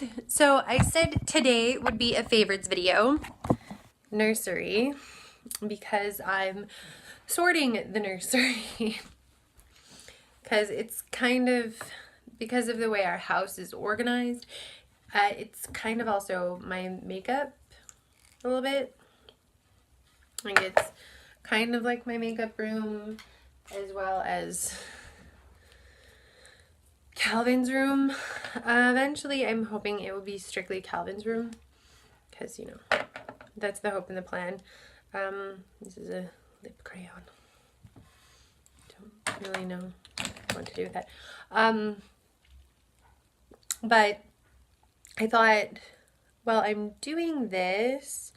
guys, so I said today would be a favorites video, nursery, because I'm sorting the nursery because it's kind of, because of the way our house is organized, it's kind of also my makeup a little bit, like it's kind of like my makeup room as well as Calvin's room. Eventually I'm hoping it will be strictly Calvin's room because, you know, that's the hope and the plan. This is a lip crayon. Don't really know what to do with that. But I thought, while I'm doing this,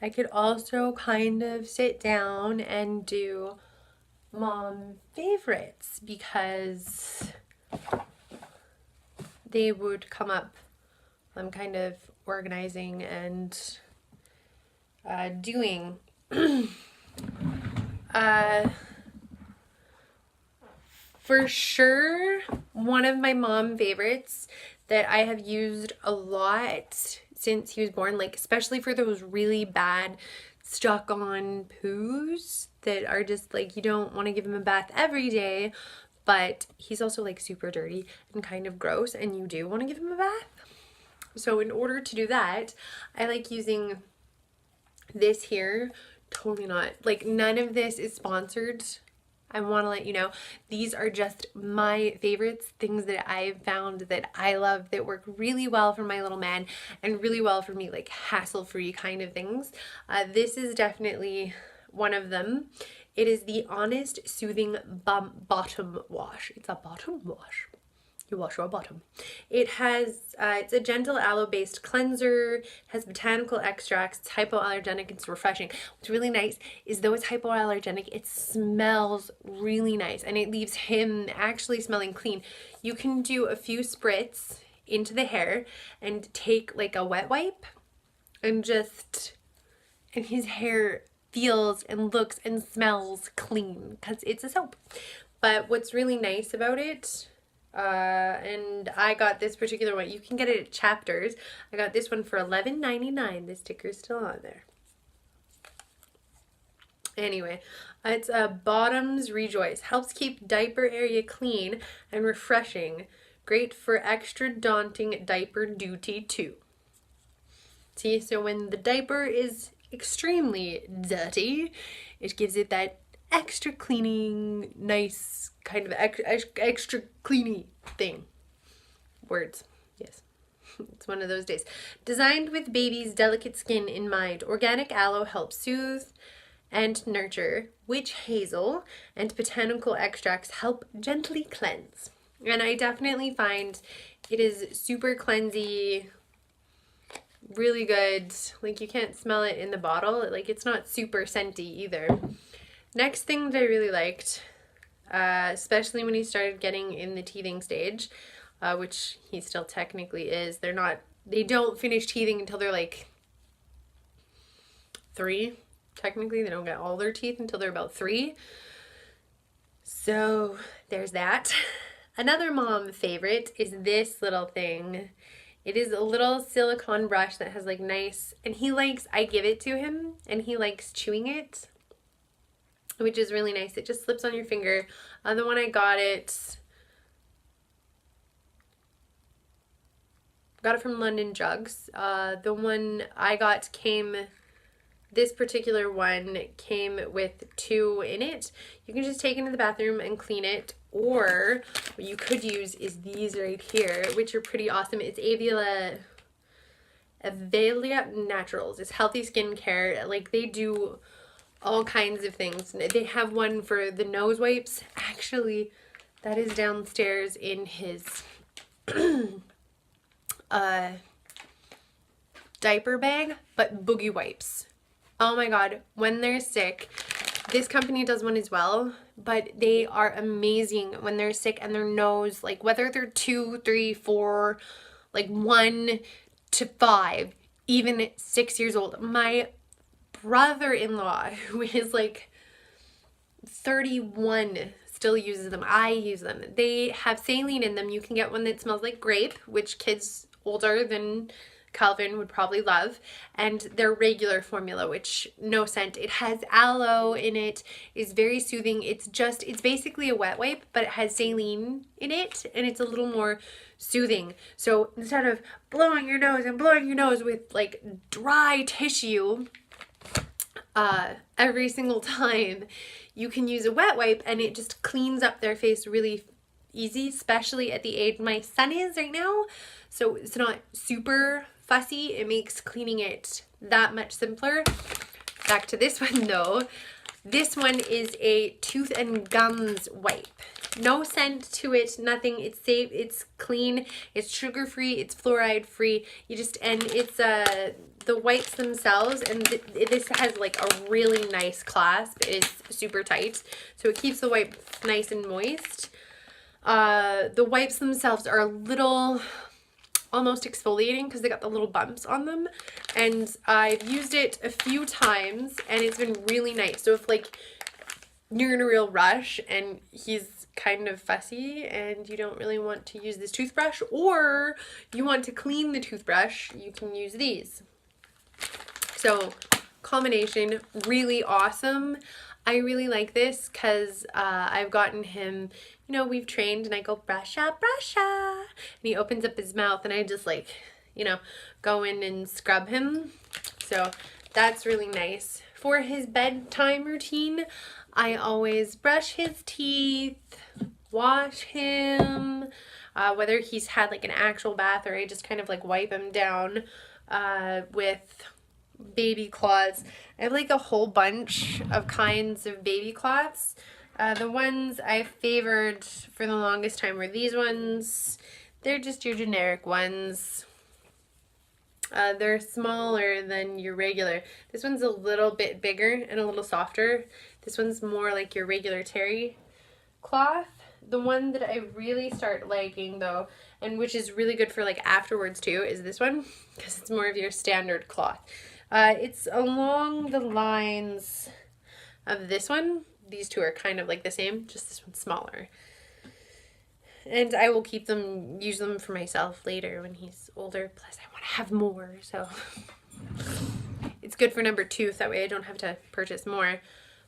I could also kind of sit down and do mom favorites because they would come up. I'm kind of organizing and doing. For sure, one of my mom favorites that I have used a lot since he was born, like especially for those really bad stuck on poos that are just like, you don't want to give him a bath every day, but he's also like super dirty and kind of gross and you do want to give him a bath. So in order to do that, I like using this here. Totally not, like, none of this is sponsored. I want to let you know, these are just my favorites, things that I've found that I love that work really well for my little man and really well for me, like hassle-free kind of things. This is definitely one of them. It is the Honest Soothing Bottom Wash. It's a bottom wash. You wash your bottom. It has, it's a gentle aloe-based cleanser, has botanical extracts, it's hypoallergenic, it's refreshing. What's really nice is though it's hypoallergenic, it smells really nice and it leaves him actually smelling clean. You can do a few spritz into the hair and take like a wet wipe and and his hair feels and looks and smells clean because it's a soap. But what's really nice about it, and I got this particular one. You can get it at Chapters. I got this one for $11.99. The sticker's still on there. Anyway, it's a Bottoms Rejoice. Helps keep diaper area clean and refreshing. Great for extra daunting diaper duty too. See, so when the diaper is extremely dirty, it gives it that extra cleaning, nice kind of extra cleany thing. Words, yes. It's one of those days. Designed with baby's delicate skin in mind, organic aloe helps soothe and nurture. Witch hazel and botanical extracts help gently cleanse. And I definitely find it is super cleansy, really good. Like, you can't smell it in the bottle. Like, it's not super scenty either. Next thing that I really liked, especially when he started getting in the teething stage, which he still technically is. They don't finish teething until they're like 3. Technically, they don't get all their teeth until they're about 3. So there's that. Another mom favorite is this little thing. It is a little silicone brush that has like nice, and I give it to him and he likes chewing it, which is really nice. It just slips on your finger. The one I got it from London Drugs. The one I got this particular one came with 2 in it. You can just take it into the bathroom and clean it, or what you could use is these right here, which are pretty awesome. It's Avila Naturals. It's healthy skincare. Like, they do all kinds of things. They have one for the nose wipes. Actually, that is downstairs in his diaper bag, but boogie wipes. Oh my god, when they're sick, this company does one as well, but they are amazing when they're sick and their nose, like whether they're 2, 3, 4, like 1 to 5, even 6 years old. My brother-in-law, who is like 31, still uses them. I use them. They have saline in them. You can get one that smells like grape, which kids older than Calvin would probably love, and their regular formula, which no scent. It has aloe in it, is very soothing. It's basically a wet wipe, but it has saline in it, and it's a little more soothing. So instead of blowing your nose with like dry tissue every single time, you can use a wet wipe and it just cleans up their face really easy, especially at the age my son is right now. So it's not super fussy. It makes cleaning it that much simpler. Back to this one though. This one is a tooth and gums wipe. No scent to it, nothing. It's safe, it's clean, it's sugar free, it's fluoride free. And it's the wipes themselves, and this has like a really nice clasp. It is super tight, so it keeps the wipe nice and moist. The wipes themselves are a little almost exfoliating because they got the little bumps on them, and I've used it a few times and it's been really nice. So if like you're in a real rush and he's kind of fussy and you don't really want to use this toothbrush, or you want to clean the toothbrush, you can use these. So combination, really awesome. I really like this because I've gotten him, you know, we've trained and I go brusha, and he opens up his mouth and I just like, you know, go in and scrub him. So that's really nice. For his bedtime routine, I always brush his teeth, wash him, whether he's had like an actual bath or I just kind of like wipe him down with baby cloths. I have like a whole bunch of kinds of baby cloths. The ones I favored for the longest time were these ones. They're just your generic ones. They're smaller than your regular. This one's a little bit bigger and a little softer. This one's more like your regular terry cloth. The one that I really start liking though, and which is really good for like afterwards too, is this one, because it's more of your standard cloth. It's along the lines of this one. These two are kind of like the same, just this one's smaller. And I will keep them, use them for myself later when he's older. Plus I want to have more, so it's good for number 2. That way I don't have to purchase more.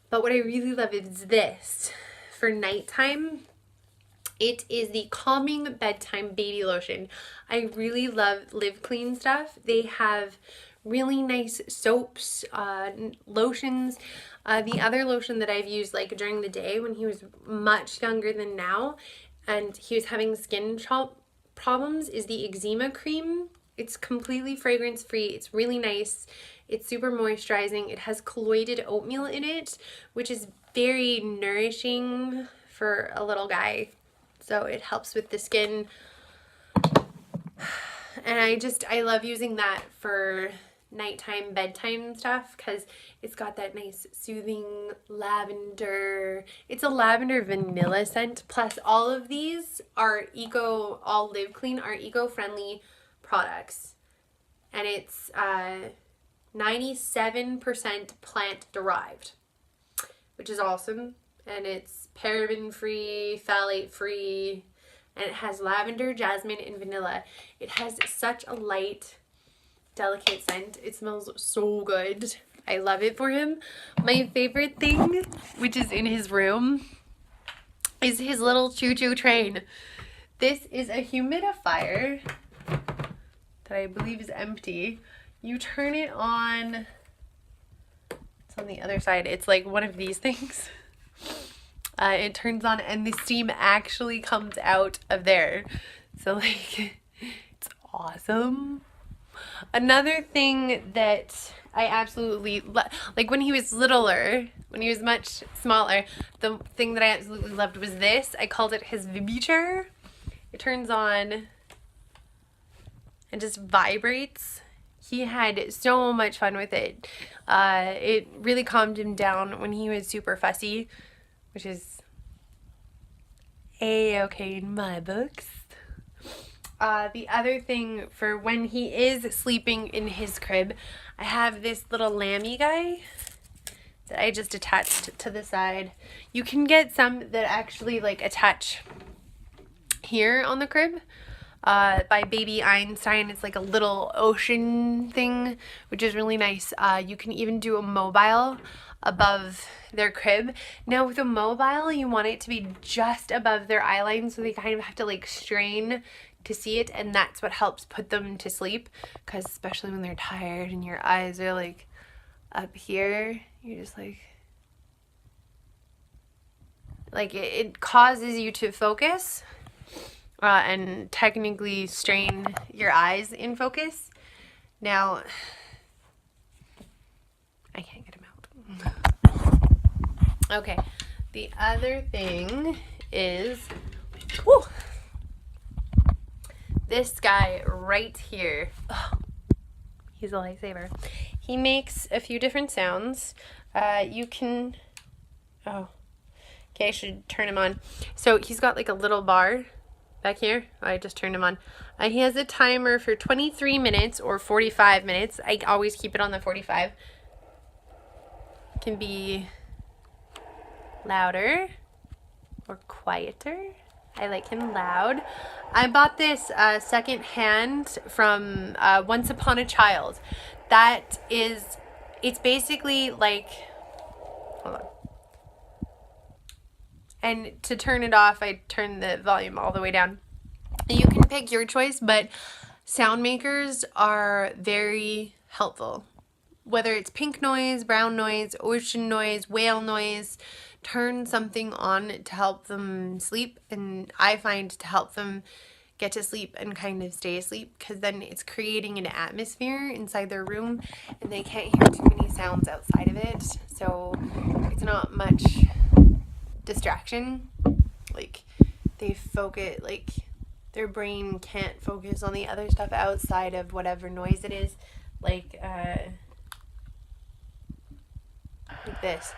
But what I really love is this. For nighttime, it is the Calming Bedtime Baby Lotion. I really love Live Clean stuff. They have really nice soaps, lotions. The other lotion that I've used like during the day when he was much younger than now and he was having skin problems is the eczema cream. It's completely fragrance free. It's really nice. It's super moisturizing. It has colloidal oatmeal in it, which is very nourishing for a little guy. So it helps with the skin. And I love using that for nighttime bedtime stuff because it's got that nice soothing lavender. It's a lavender vanilla scent. Plus all of these are all Live Clean are eco-friendly products, and it's 97% plant derived, which is awesome. And it's paraben free, phthalate free, and it has lavender, jasmine, and vanilla. It has such a light, delicate scent. It smells so good. I love it for him. My favorite thing, which is in his room, is his little choo-choo train. This is a humidifier that I believe is empty. You turn it on. It's on the other side. It's like one of these things. It turns on and the steam actually comes out of there. So like, it's awesome. Another thing that I absolutely like when he was littler, when he was much smaller, the thing that I absolutely loved was this. I called it his vibrator. It turns on and just vibrates. He had so much fun with it. It really calmed him down when he was super fussy, which is A-okay in my books. The other thing for when he is sleeping in his crib, I have this little lammy guy that I just attached to the side. You can get some that actually like attach here on the crib. by Baby Einstein. It's like a little ocean thing, which is really nice. You can even do a mobile above their crib. Now with a mobile, you want it to be just above their eye line, so they kind of have to like strain to see it, and that's what helps put them to sleep, because especially when they're tired and your eyes are like up here, you're just like it causes you to focus and technically strain your eyes in focus. Now I can't get him out. Okay, the other thing is this guy right here. Oh, he's a lifesaver. He makes a few different sounds. You can, okay, I should turn him on. So he's got like a little bar back here. I just turned him on. He has a timer for 23 minutes or 45 minutes. I always keep it on the 45. It can be louder or quieter. I like him loud. I bought this second hand from Once Upon a Child. It's basically like, hold on. And to turn it off, I turn the volume all the way down. You can pick your choice, but sound makers are very helpful. Whether it's pink noise, brown noise, ocean noise, whale noise, turn something on to help them sleep. And I find to help them get to sleep and kind of stay asleep, because then it's creating an atmosphere inside their room and they can't hear too many sounds outside of it. So it's not much distraction. Like they focus, like their brain can't focus on the other stuff outside of whatever noise it is. Like this.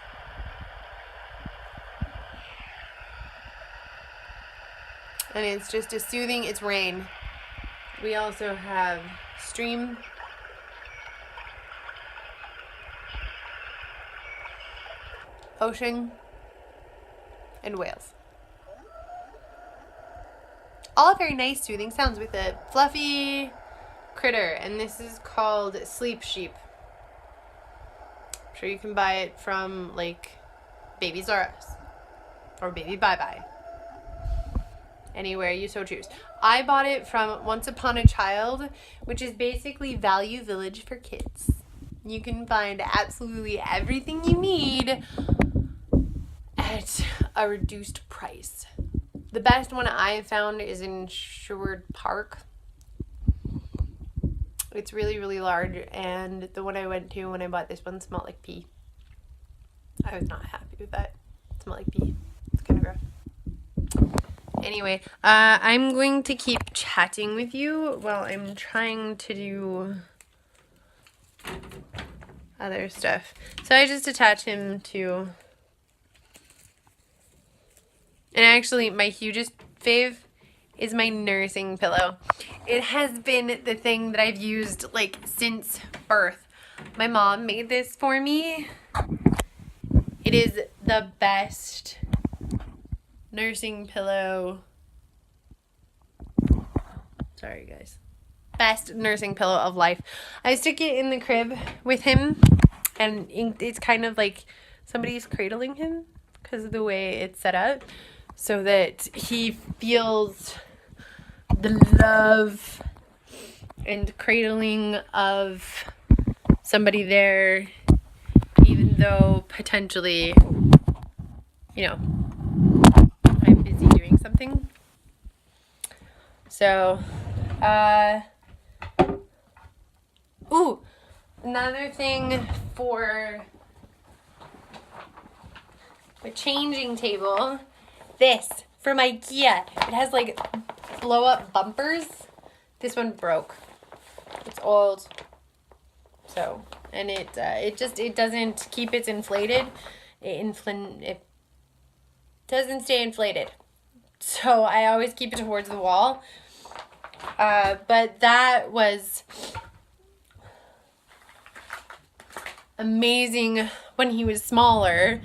And it's just a soothing, it's rain. We also have stream. Ocean. And whales. All very nice soothing sounds with a fluffy critter. And this is called Sleep Sheep. I'm sure you can buy it from like Babies R Us or Baby Bye Bye. Anywhere you so choose. I bought it from Once Upon a Child, which is basically Value Village for kids. You can find absolutely everything you need at a reduced price. The best one I have found is in Sherwood Park. It's really, really large, and the one I went to when I bought this one smelled like pee. I was not happy with that. It smelled like pee. It's kind of gross. Anyway, I'm going to keep chatting with you while I'm trying to do other stuff. So I just attach him to... And actually, my hugest fave is my nursing pillow. It has been the thing that I've used, like, since birth. My mom made this for me. It is the best nursing pillow. Sorry, guys. Best nursing pillow of life. I stick it in the crib with him, and it's kind of like somebody's cradling him because of the way it's set up, so that he feels the love and cradling of somebody there, even though potentially, you know, I'm busy doing something. So, another thing for a changing table, this from IKEA. It has like blow up bumpers. This one broke. It's old. So, and it doesn't keep it inflated. It doesn't stay inflated. So I always keep it towards the wall. But that was amazing when he was smaller.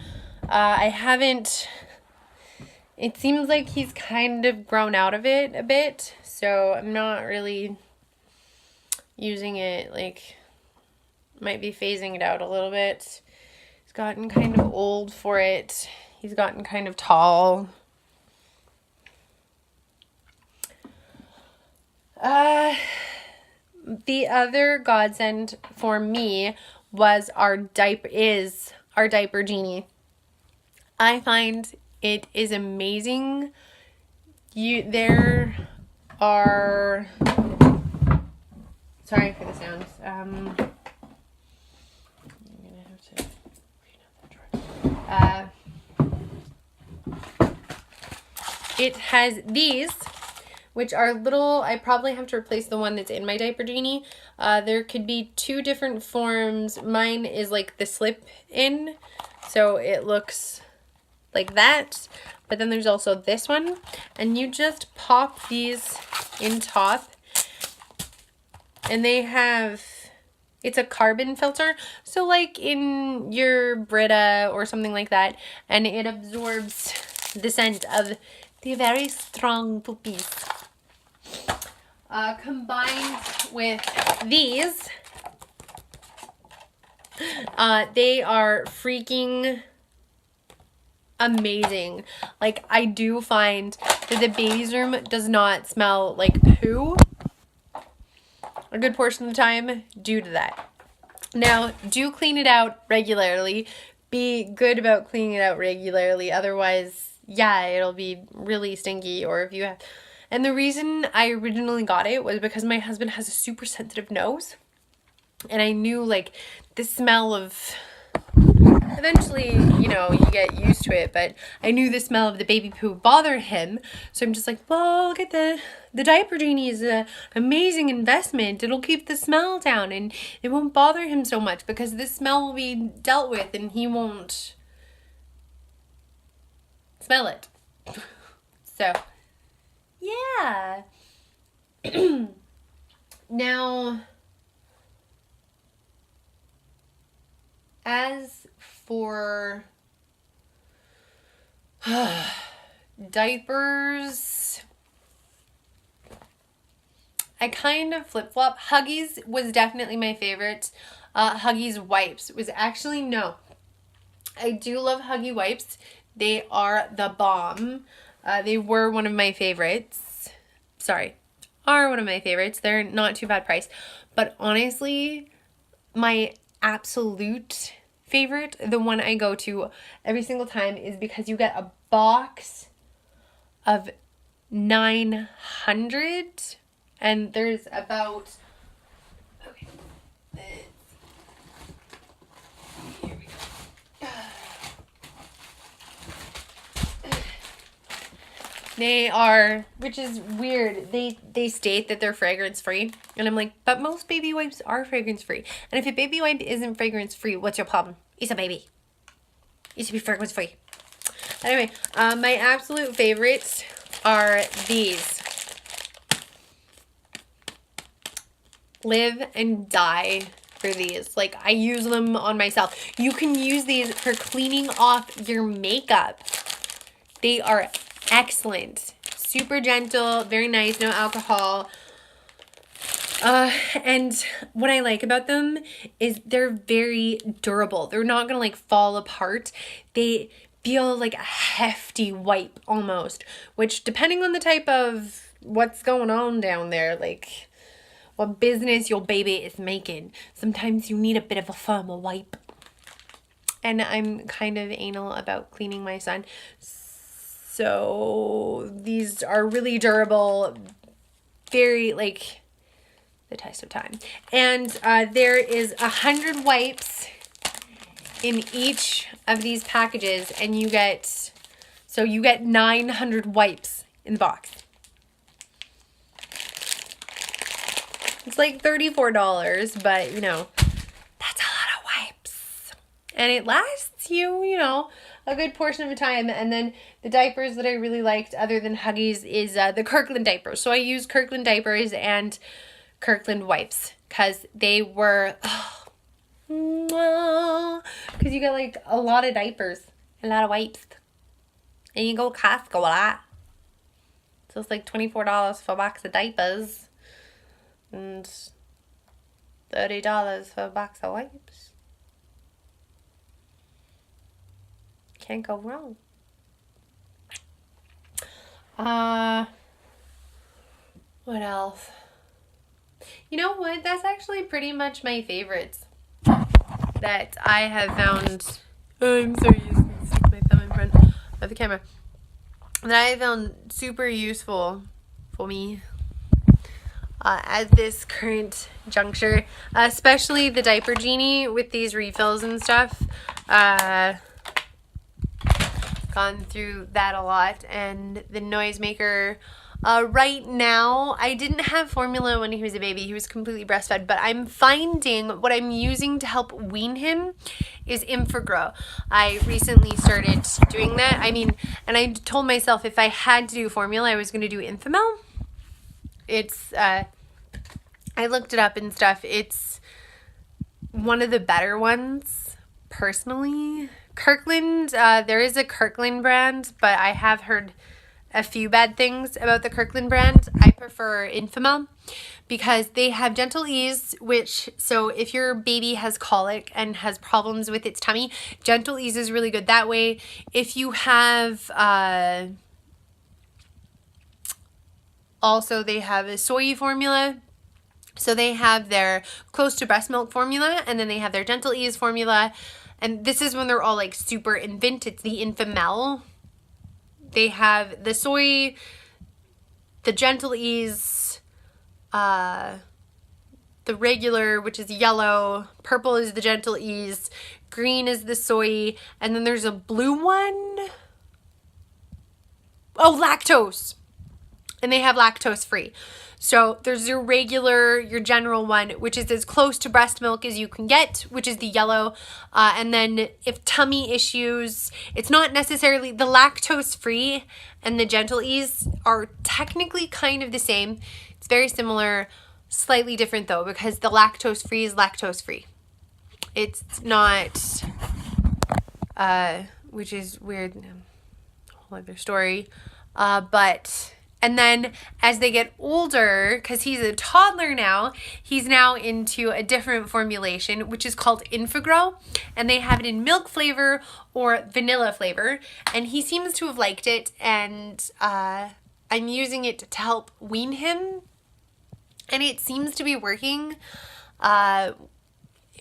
I haven't It seems like he's kind of grown out of it a bit, so I'm not really using it, like, might be phasing it out a little bit. He's gotten kind of old for it. He's gotten kind of tall. The other godsend for me was our diaper genie. I find it is amazing. There are, sorry for the sounds. I'm gonna have to clean up that drawer. It has these, which are little, I probably have to replace the one that's in my diaper genie. There could be two different forms. Mine is like the slip in, so it looks like that. But then there's also this one, and you just pop these in top, and they have, it's a carbon filter, so like in your Brita or something like that, and it absorbs the scent of the very strong puppies. Combined with these, they are freaking amazing. Like, I do find that the baby's room does not smell like poo a good portion of the time due to that. Now, do clean it out regularly. Be good about cleaning it out regularly. Otherwise, yeah, it'll be really stinky. Or if you have... And the reason I originally got it was because my husband has a super sensitive nose. And I knew, like, the smell of... Eventually, you know, you get used to it, but I knew the smell of the baby poo bothered him. So I'm just like, well, look at the diaper genie is an amazing investment. It'll keep the smell down and it won't bother him so much because this smell will be dealt with and he won't smell it. So, yeah. Now, as for diapers, I kind of flip-flop. Huggies was definitely my favorite. Huggies wipes was actually, no. I do love Huggy wipes. They are the bomb. They were one of my favorites. Sorry, are one of my favorites. They're not too bad price. But honestly, my absolute favorite, the one I go to every single time, is because you get a box of 900 and there's about, okay, here we go. They are, which is weird, they state that they're fragrance free, and I'm like, but most baby wipes are fragrance free. And if a baby wipe isn't fragrance free, what's your problem? It's a baby. It should be fragrance free. Anyway, my absolute favorites are these. Live and die for these. Like, I use them on myself. You can use these for cleaning off your makeup. They are excellent. Super gentle, very nice, no alcohol. And what I like about them is they're very durable. They're not gonna like fall apart. They feel like a hefty wipe almost, which depending on the type of what's going on down there, like what business your baby is making, sometimes you need a bit of a firmer wipe. And I'm kind of anal about cleaning my son. So these are really durable, very like the test of time. And there is 100 wipes in each of these packages, and you get 900 wipes in the box. It's like $34, but you know, that's a lot of wipes. And it lasts you, you know, a good portion of the time. And then the diapers that I really liked other than Huggies is the Kirkland diapers. So I use Kirkland diapers and Kirkland wipes because they were, because you get like a lot of diapers, a lot of wipes. And you go to Costco a lot. So it's like $24 for a box of diapers. And $30 for a box of wipes. Can't go wrong. What else? You know what? That's actually pretty much my favorites that I have found. Oh, I'm sorry, I stick my thumb in front of the camera. That I have found super useful for me at this current juncture, especially the Diaper Genie with these refills and stuff. Gone through that a lot, and the Noisemaker. Right now, I didn't have formula when he was a baby. He was completely breastfed, but I'm finding what I'm using to help wean him is Infagrow. I recently started doing that. I mean, and I told myself if I had to do formula, I was going to do Enfamil. It's, I looked it up and stuff. It's one of the better ones, personally. Kirkland, there is a Kirkland brand, but I have heard a few bad things about the Kirkland brand. I prefer Enfamil because they have Gentle Ease, which, so if your baby has colic and has problems with its tummy, Gentle Ease is really good that way. If you have, also they have a soy formula. So they have their close to breast milk formula, and then they have their Gentle Ease formula. And this is when they're all like super invent. It's the Enfamil. They have the soy, the Gentle Ease, the regular, which is yellow, purple is the Gentle Ease, green is the soy, and then there's a blue one. Oh, lactose. And they have lactose free. So there's your regular, your general one, which is as close to breast milk as you can get, which is the yellow. And then if tummy issues, it's not necessarily the lactose free and the Gentle Ease are technically kind of the same. It's very similar, slightly different though, because the lactose free is lactose free. It's not, which is weird, whole other story. And then as they get older, because he's a toddler now, he's now into a different formulation, which is called Infagrow. And they have it in milk flavor or vanilla flavor. And he seems to have liked it. And I'm using it to help wean him. And it seems to be working. It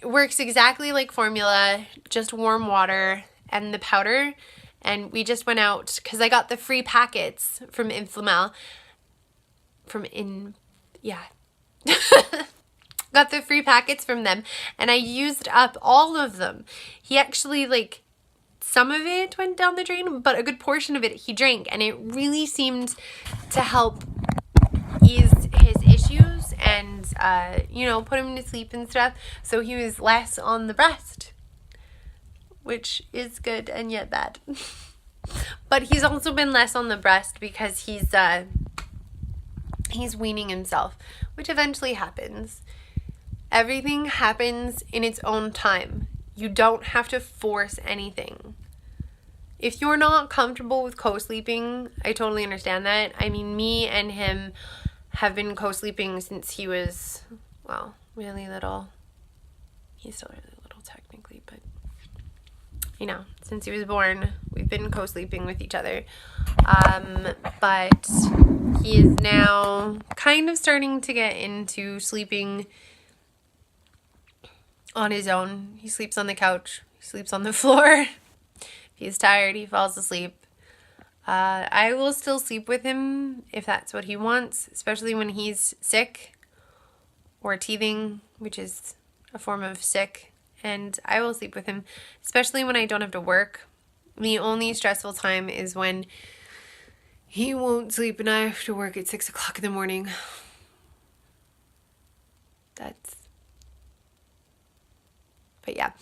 works exactly like formula, just warm water and the powder. And we just went out because I got the free packets from Enfamil. Got the free packets from them. And I used up all of them. He actually, like, some of it went down the drain, but a good portion of it he drank. And it really seemed to help ease his issues and, put him to sleep and stuff. So he was less on the breast, which is good and yet bad. But he's also been less on the breast because he's weaning himself, which eventually happens. Everything happens in its own time. You don't have to force anything. If you're not comfortable with co-sleeping, I totally understand that. I mean, me and him have been co-sleeping since he was, well, really little. He's still really little technically, but since he was born, we've been co-sleeping with each other. But he is now kind of starting to get into sleeping on his own. He sleeps on the couch. He sleeps on the floor. If he's tired, he falls asleep. I will still sleep with him if that's what he wants, especially when he's sick or teething, which is a form of sick. And I will sleep with him, especially when I don't have to work. The only stressful time is when he won't sleep and I have to work at 6 o'clock in the morning. But yeah.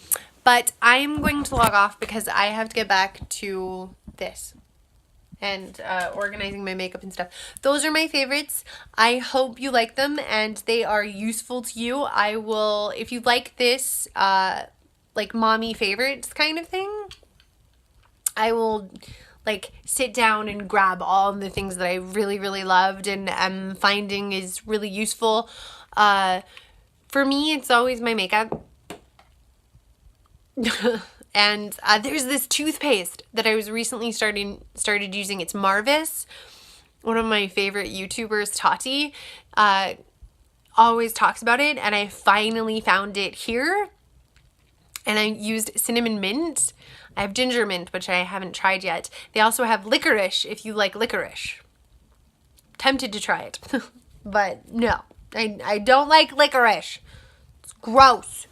But I'm going to log off because I have to get back to this and organizing my makeup and stuff. Those are my favorites. I hope you like them and they are useful to you. I will, if you like this, like mommy favorites kind of thing, I will like sit down and grab all of the things that I really, really loved and am finding is really useful. For me, it's always my makeup. And there's this toothpaste that I was recently started using. It's Marvis. One of my favorite YouTubers, Tati, always talks about it, and I finally found it here. And I used cinnamon mint. I have ginger mint, which I haven't tried yet. They also have licorice if you like licorice. Tempted to try it, but no, I don't like licorice. It's gross.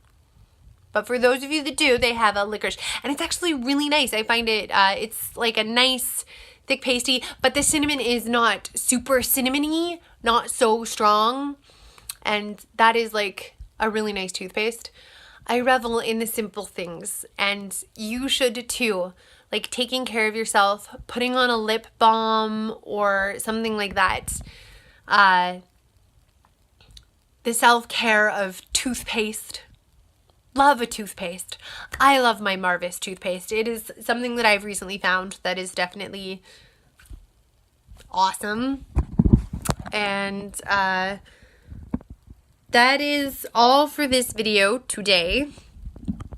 But for those of you that do, they have a licorice, and it's actually really nice. I find it, it's like a nice thick pasty, but the cinnamon is not super cinnamony, not so strong, and that is like a really nice toothpaste. I revel in the simple things, and you should too. Like taking care of yourself, putting on a lip balm or something like that. The self-care of toothpaste. Love a toothpaste. I love my Marvis toothpaste. It is something that I've recently found that is definitely awesome. And that is all for this video today.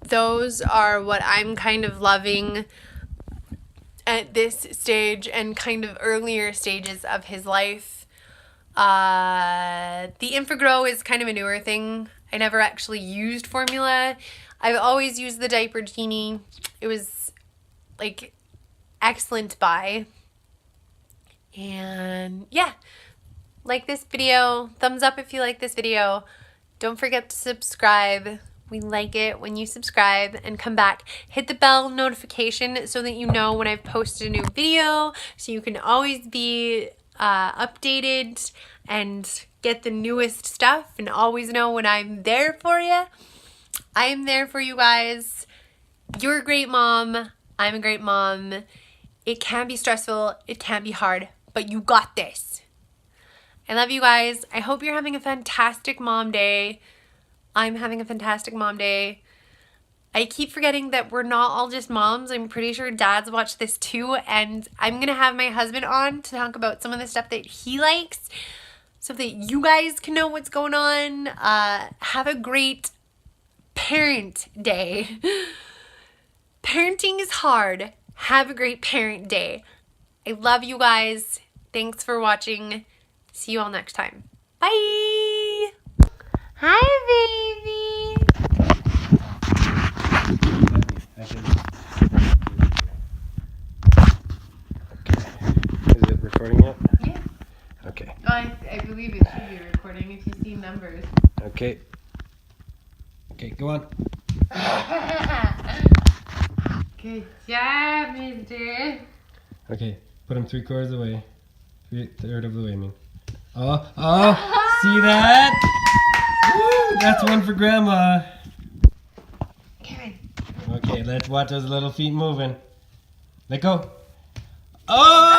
Those are what I'm kind of loving at this stage and kind of earlier stages of his life. The Infagrow is kind of a newer thing. I never actually used formula. I've always used the Diaper Genie. It was like excellent buy. And yeah, like this video, thumbs up if you like this video. Don't forget to subscribe. We like it when you subscribe, and come back. Hit the bell notification so that you know when I've posted a new video, so you can always be updated and get the newest stuff and always know when I'm there for you. I am there for you guys. You're a great mom. I'm a great mom. It can be stressful. It can be hard, but you got this. I love you guys. I hope you're having a fantastic mom day. I'm having a fantastic mom day. I keep forgetting that we're not all just moms. I'm pretty sure dads watch this too, and I'm gonna have my husband on to talk about some of the stuff that he likes so that you guys can know what's going on. Have a great parent day. Parenting is hard. Have a great parent day. I love you guys. Thanks for watching. See you all next time. Bye. Hi, baby. Is it recording yet? Yeah. Okay. Oh, I believe it should be recording if you see numbers. Okay. Okay, go on. Good job, mister. Okay, put them 3/4 of the way. 1/3 of the way, I mean. Oh, see that? Woo, that's one for Grandma. Karen. Okay, let's watch those little feet moving. Let go. Oh!